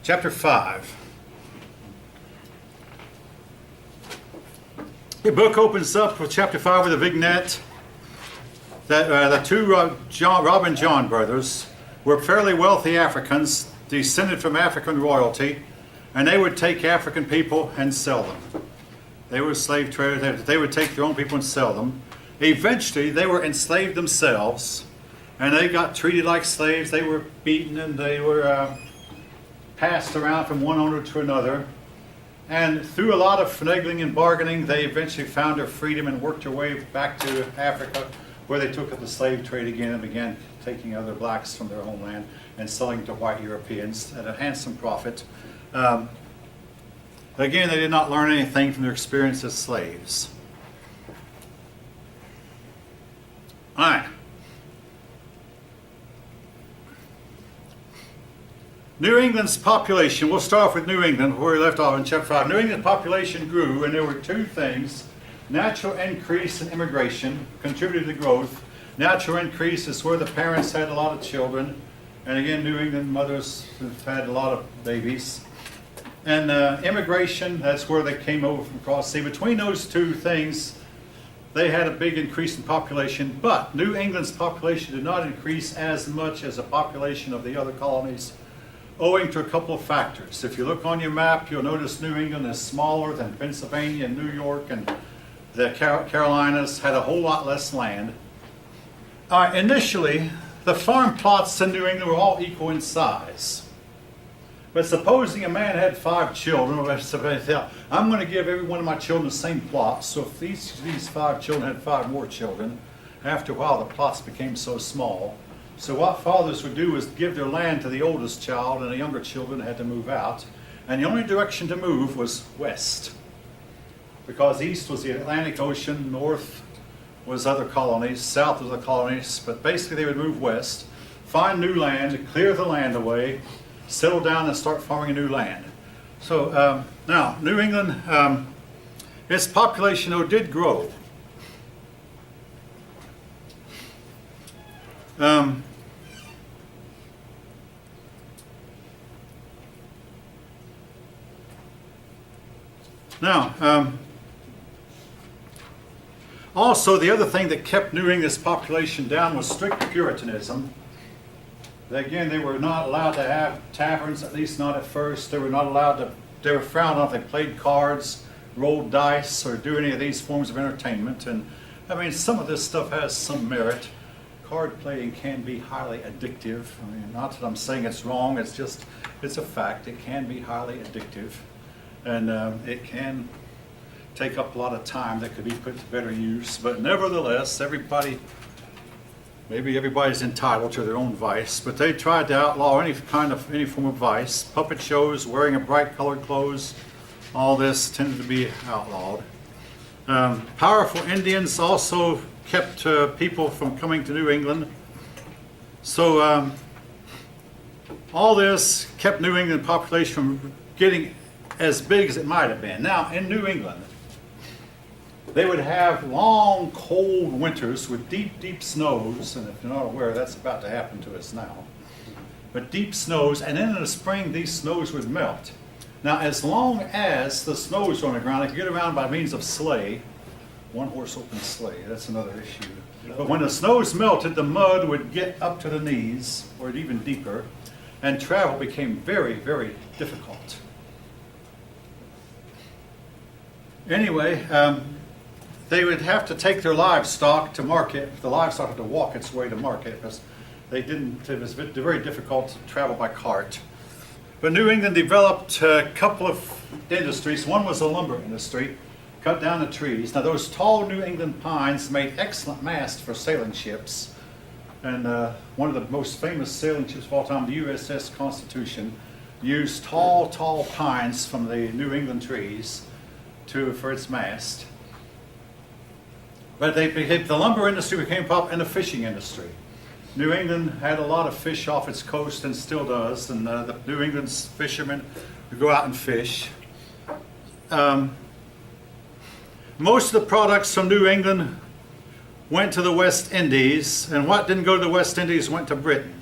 chapter 5. The book opens up with chapter 5 with a vignette that the two Rob and John brothers were fairly wealthy Africans descended from African royalty, and they would take African people and sell them. They were slave traders. They would take their own people and sell them. Eventually, they were enslaved themselves, and they got treated like slaves. They were beaten, and they were passed around from one owner to another. And through a lot of finagling and bargaining, they eventually found their freedom and worked their way back to Africa, where they took up the slave trade again and began taking other blacks from their homeland and selling to white Europeans at a handsome profit. Again, they did not learn anything from their experience as slaves. All right. New England's population, we'll start off with New England, where we left off in chapter 5. New England's population grew, and there were two things. Natural increase and immigration contributed to growth. Natural increase is where the parents had a lot of children. And again, New England mothers have had a lot of babies. And immigration, that's where they came over from across the sea. Between those two things, they had a big increase in population. But New England's population did not increase as much as the population of the other colonies, owing to a couple of factors. If you look on your map, you'll notice New England is smaller than Pennsylvania and New York, and the Carolinas had a whole lot less land. Initially, the farm plots in New England were all equal in size. But supposing a man had 5 children, I'm going to give every one of my children the same plot. So if these 5 children had 5 more children, after a while the plots became so small. So what fathers would do is give their land to the oldest child, and the younger children had to move out. And the only direction to move was west, because east was the Atlantic Ocean, north was other colonies, south was the colonies, but basically they would move west, find new land, clear the land away, settle down and start farming new land. So now, New England, its population though did grow. Also, the other thing that kept New England's population down was strict Puritanism. Again, they were not allowed to have taverns, at least not at first. They were not allowed to, they were frowned on if they played cards, rolled dice, or do any of these forms of entertainment. And I mean, some of this stuff has some merit. Card playing can be highly addictive. I mean, not that I'm saying it's wrong, it's just, it's a fact. It can be highly addictive. And it can take up a lot of time that could be put to better use. But nevertheless, maybe everybody's entitled to their own vice, but they tried to outlaw any form of vice. Puppet shows, wearing a bright colored clothes, all this tended to be outlawed. Powerful Indians also kept people from coming to New England. So all this kept New England population from getting as big as it might have been. Now, in New England, they would have long, cold winters with deep, deep snows, and if you're not aware, that's about to happen to us now. But deep snows, and then in the spring, these snows would melt. Now, as long as the snows were on the ground, they could get around by means of sleigh, one-horse open sleigh. That's another issue. But when the snows melted, the mud would get up to the knees, or even deeper, and travel became very, very difficult. Anyway, they would have to take their livestock to market. The livestock had to walk its way to market because it was very difficult to travel by cart. But New England developed a couple of industries. One was the lumber industry, cut down the trees. Now those tall New England pines made excellent masts for sailing ships. And one of the most famous sailing ships of all time, the USS Constitution, used tall, tall pines from the New England trees for its mast. But the lumber industry became popular, and the fishing industry. New England had a lot of fish off its coast and still does, and the New England's fishermen would go out and fish. Most of the products from New England went to the West Indies, and what didn't go to the West Indies went to Britain.